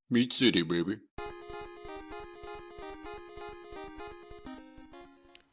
Meat City, baby.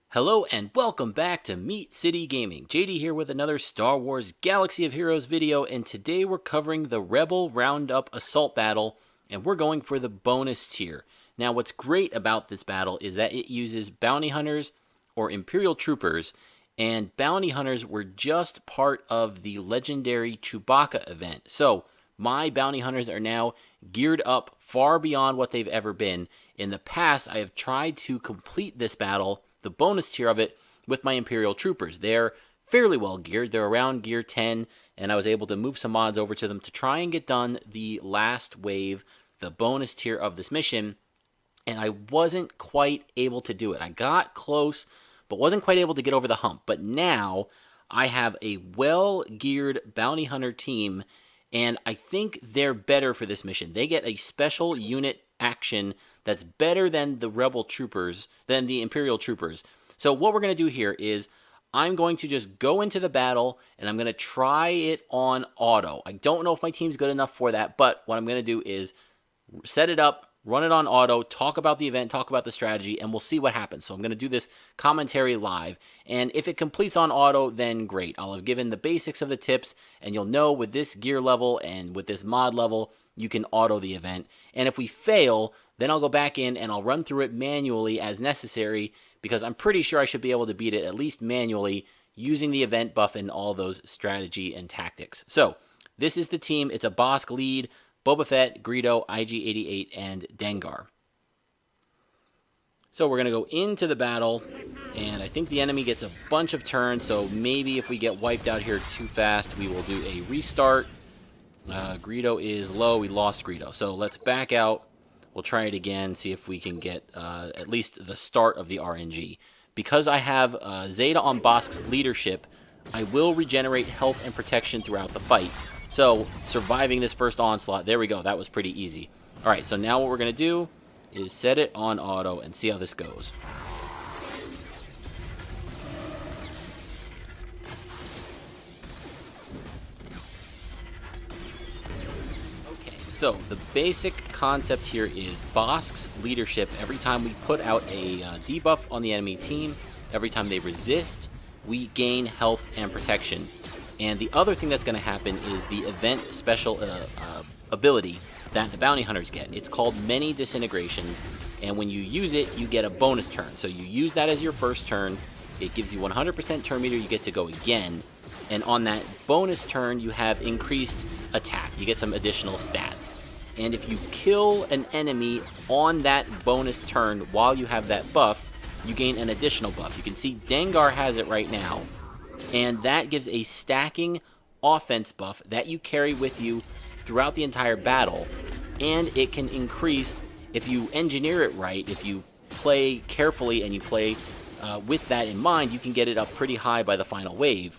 Hello and welcome back to Meat City Gaming. JD here with another Star Wars Galaxy of Heroes video, and today we're covering the Rebel Roundup Assault battle, and we're going for the bonus tier. Now what's great about this battle is that it uses bounty hunters or Imperial troopers, and bounty hunters were just part of the Legendary Chewbacca event. So my bounty hunters are now geared up far beyond what they've ever been. In the past, I have tried to complete this battle, the bonus tier of it, with my Imperial troopers. They're fairly well geared. They're around gear 10, and I was able to move some mods over to them to try and get done the last wave, the bonus tier of this mission, and I wasn't quite able to do it. I got close, but wasn't quite able to get over the hump. But now I have a well-geared bounty hunter team, and I think they're better for this mission. They get a special unit action that's better than the Rebel troopers, than the Imperial troopers. So what we're going to do here is I'm going to just go into the battle, and I'm going to try it on auto. I don't know if my team's good enough for that, but what I'm going to do is set it up, run it on auto, talk about the event, talk about the strategy, and we'll see what happens. So I'm going to do this commentary live, and if it completes on auto, then great. I'll have given the basics of the tips, and you'll know with this gear level and with this mod level, you can auto the event. And if we fail, then I'll go back in and I'll run through it manually as necessary, because I'm pretty sure I should be able to beat it at least manually using the event buff and all those strategy and tactics. So this is the team. It's a Bossk lead, Boba Fett, Greedo, IG-88, and Dengar. So we're going to go into the battle, and I think the enemy gets a bunch of turns, so maybe if we get wiped out here too fast, we will do a restart. Greedo is low. We lost Greedo. So let's back out. We'll try it again, see if we can get at least the start of the RNG. Because I have Zeta on Bossk's leadership, I will regenerate health and protection throughout the fight. So, surviving this first onslaught, there we go, that was pretty easy. Alright, so now what we're going to do is set it on auto and see how this goes. Okay, so the basic concept here is Bossk's leadership. Every time we put out a debuff on the enemy team, every time they resist, we gain health and protection. And the other thing that's going to happen is the event special ability that the bounty hunters get. It's called Many Disintegrations, and when you use it, you get a bonus turn. So you use that as your first turn. It gives you 100% turn meter. You get to go again. And on that bonus turn, you have increased attack. You get some additional stats. And if you kill an enemy on that bonus turn while you have that buff, you gain an additional buff. You can see Dengar has it right now. And that gives a stacking offense buff that you carry with you throughout the entire battle. And it can increase, if you engineer it right, if you play carefully and you play with that in mind, you can get it up pretty high by the final wave,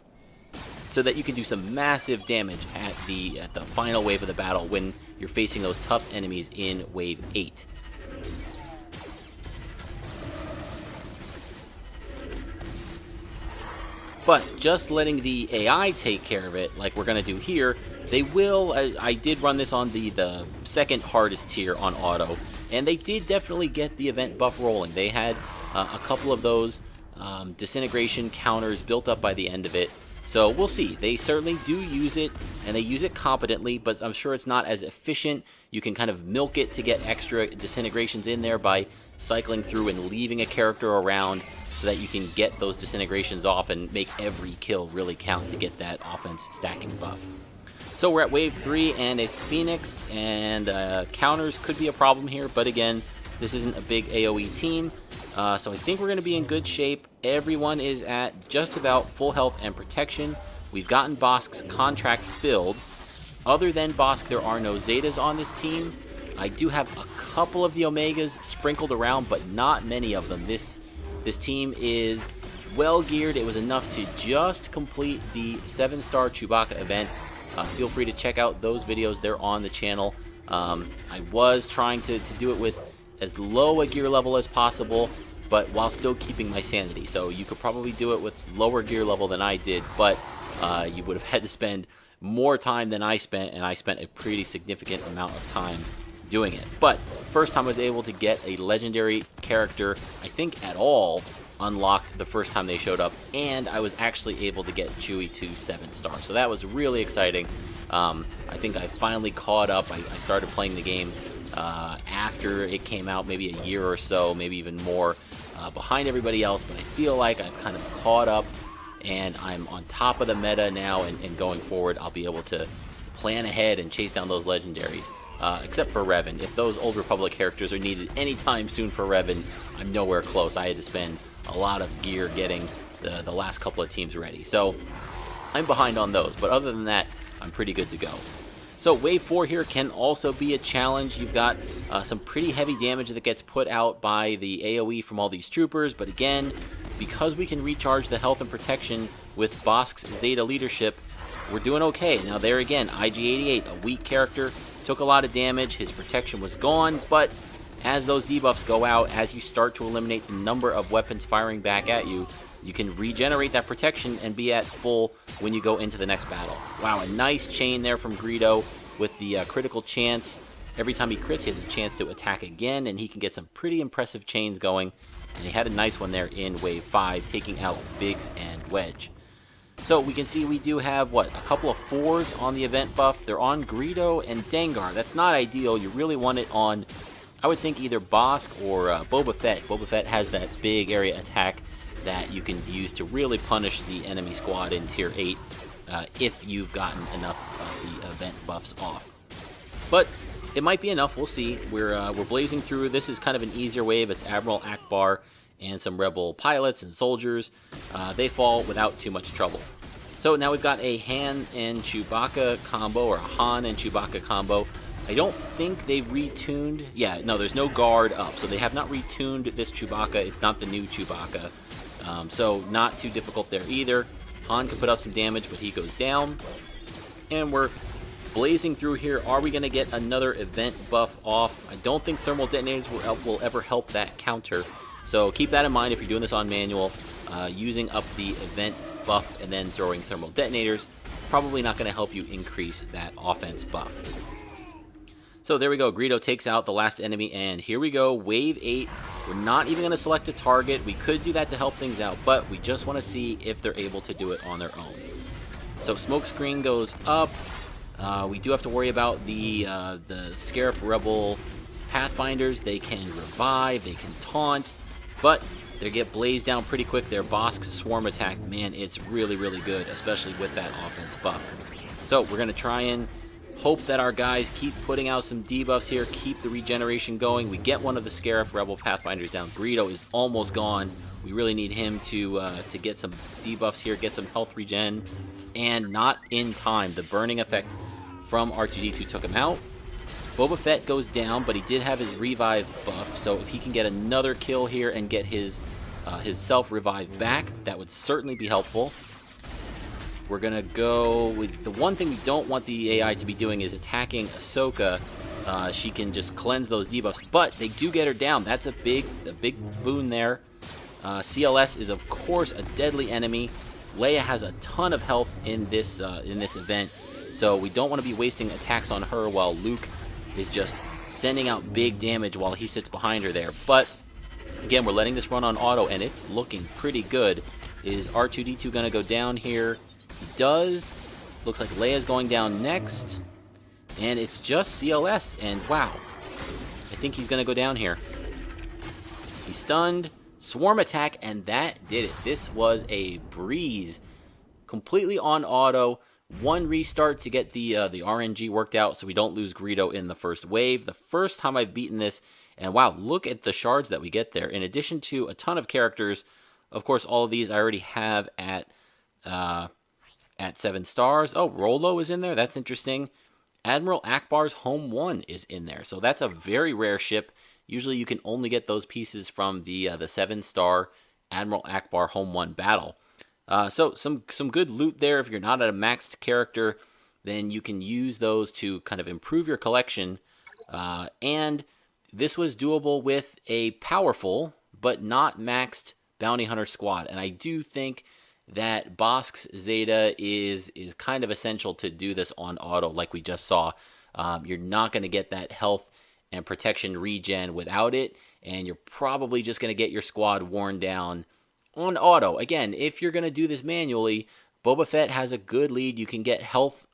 so that you can do some massive damage at the final wave of the battle when you're facing those tough enemies in Wave 8. But just letting the AI take care of it, like we're going to do here, they will, I did run this on the second hardest tier on auto, and they did definitely get the event buff rolling. They had a couple of those disintegration counters built up by the end of it. So we'll see. They certainly do use it, and they use it competently, but I'm sure it's not as efficient. You can kind of milk it to get extra disintegrations in there by cycling through and leaving a character around, so that you can get those disintegrations off and make every kill really count to get that offense stacking buff. So we're at Wave 3, and it's Phoenix, and counters could be a problem here, but again, this isn't a big AoE team, so I think we're going to be in good shape. Everyone is at just about full health and protection. We've gotten Bossk's contract filled. Other than Bossk, there are no Zetas on this team. I do have a couple of the Omegas sprinkled around, but not many of them. This team is well geared. It was enough to just complete the 7-star Chewbacca event. Feel free to check out those videos. They're on the channel. I was trying to do it with as low a gear level as possible, but while still keeping my sanity. So you could probably do it with lower gear level than I did, but you would have had to spend more time than I spent, and I spent a pretty significant amount of time doing it. But first time I was able to get a legendary character, I think at all, unlocked the first time they showed up, and I was actually able to get Chewie to 7-star. So that was really exciting. I think I finally caught up. I started playing the game after it came out, maybe a year or so, maybe even more, behind everybody else, but I feel like I've kind of caught up and I'm on top of the meta now, and going forward I'll be able to plan ahead and chase down those legendaries, except for Revan. If those Old Republic characters are needed anytime soon for Revan, I'm nowhere close. I had to spend a lot of gear getting the last couple of teams ready, so I'm behind on those, but other than that, I'm pretty good to go. So Wave 4 here can also be a challenge. You've got some pretty heavy damage that gets put out by the AoE from all these troopers, but again, because we can recharge the health and protection with Bossk's Zeta leadership, we're doing okay. Now there again, IG-88, a weak character, took a lot of damage, his protection was gone, but as those debuffs go out, as you start to eliminate the number of weapons firing back at you, you can regenerate that protection and be at full when you go into the next battle. Wow, a nice chain there from Greedo with the critical chance. Every time he crits, he has a chance to attack again, and he can get some pretty impressive chains going. And he had a nice one there in Wave 5, taking out Biggs and Wedge. So we can see we do have, what, a couple of 4s on the event buff. They're on Greedo and Dengar. That's not ideal. You really want it on, I would think, either Bossk or Boba Fett. Boba Fett has that big area attack that you can use to really punish the enemy squad in Tier 8 if you've gotten enough of the event buffs off. But it might be enough, we'll see. We're blazing through. This is kind of an easier wave. It's Admiral Ackbar and some Rebel pilots and soldiers. They fall without too much trouble. So now we've got a Han and Chewbacca combo, or a Han and Chewbacca combo. I don't think they've retuned. Yeah, no, there's no guard up, so they have not retuned this Chewbacca. It's not the new Chewbacca. So not too difficult there either. Han can put out some damage, but he goes down. And we're blazing through here. Are we going to get another event buff off? I don't think thermal detonators will ever help that counter. So keep that in mind if you're doing this on manual. Using up the event buff and then throwing thermal detonators, probably not going to help you increase that offense buff. So there we go. Greedo takes out the last enemy, and here we go. Wave 8. We're not even going to select a target. We could do that to help things out, but we just want to see if they're able to do it on their own. So smoke screen goes up. We do have to worry about the Scarif Rebel Pathfinders. They can revive, they can taunt, but they get blazed down pretty quick. Their Bossk swarm attack, man, it's really, really good, especially with that offense buff. So we're going to try and hope that our guys keep putting out some debuffs here, keep the regeneration going. We get one of the Scarif Rebel Pathfinders down. Greedo is almost gone. We really need him to get some debuffs here, get some health regen, and not in time. The burning effect from R2-D2 took him out. Boba Fett goes down, but he did have his revive buff, so if he can get another kill here and get his self-revive back, that would certainly be helpful. We're going to go with the one thing we don't want the AI to be doing is attacking Ahsoka. She can just cleanse those debuffs, but they do get her down. That's a big boon there. CLS is, of course, a deadly enemy. Leia has a ton of health in this event, so we don't want to be wasting attacks on her while Luke is just sending out big damage while he sits behind her there. But again, we're letting this run on auto, and it's looking pretty good. Is R2-D2 going to go down here? He does. Looks like Leia's going down next, and it's just CLS, and wow, I think he's going to go down here. He's stunned. Swarm attack, and that did it. This was a breeze. Completely on auto. One restart to get the RNG worked out so we don't lose Greedo in the first wave. The first time I've beaten this, and wow, look at the shards that we get there. In addition to a ton of characters, of course, all of these I already have at 7 stars. Oh, Rolo is in there. That's interesting. Admiral Ackbar's Home 1 is in there. So that's a very rare ship. Usually you can only get those pieces from the 7-star Admiral Ackbar Home 1 battle. So some good loot there. If you're not at a maxed character, then you can use those to kind of improve your collection. And this was doable with a powerful but not maxed bounty hunter squad. And I do think that Bossk's Zeta is kind of essential to do this on auto like we just saw. You're not going to get that health and protection regen without it, and you're probably just going to get your squad worn down on auto. Again, if you're going to do this manually, Boba Fett has a good lead. You can get health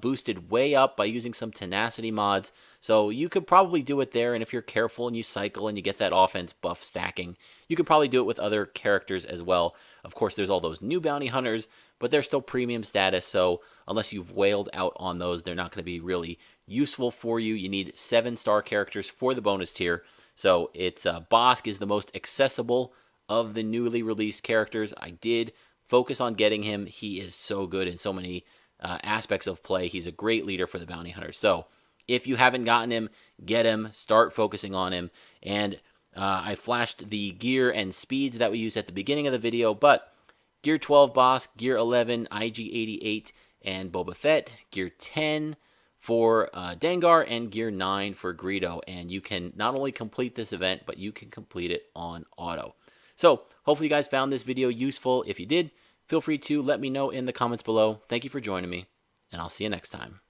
boosted way up by using some tenacity mods, so you could probably do it there. And if you're careful and you cycle and you get that offense buff stacking, you can probably do it with other characters as well. Of course, there's all those new bounty hunters, but they're still premium status, so unless you've whaled out on those, they're not going to be really useful for you. You need 7-star characters for the bonus tier, so it's Bossk is the most accessible of the newly released characters. I did focus on getting him. He is so good in so many aspects of play. He's a great leader for the bounty hunters. So if you haven't gotten him, get him. Start focusing on him. And I flashed the gear and speeds that we used at the beginning of the video, but Gear 12 Bossk, Gear 11 IG-88 and Boba Fett, Gear 10 for Dengar, and Gear 9 for Greedo. And you can not only complete this event, but you can complete it on auto. So hopefully you guys found this video useful. If you did, feel free to let me know in the comments below. Thank you for joining me, and I'll see you next time.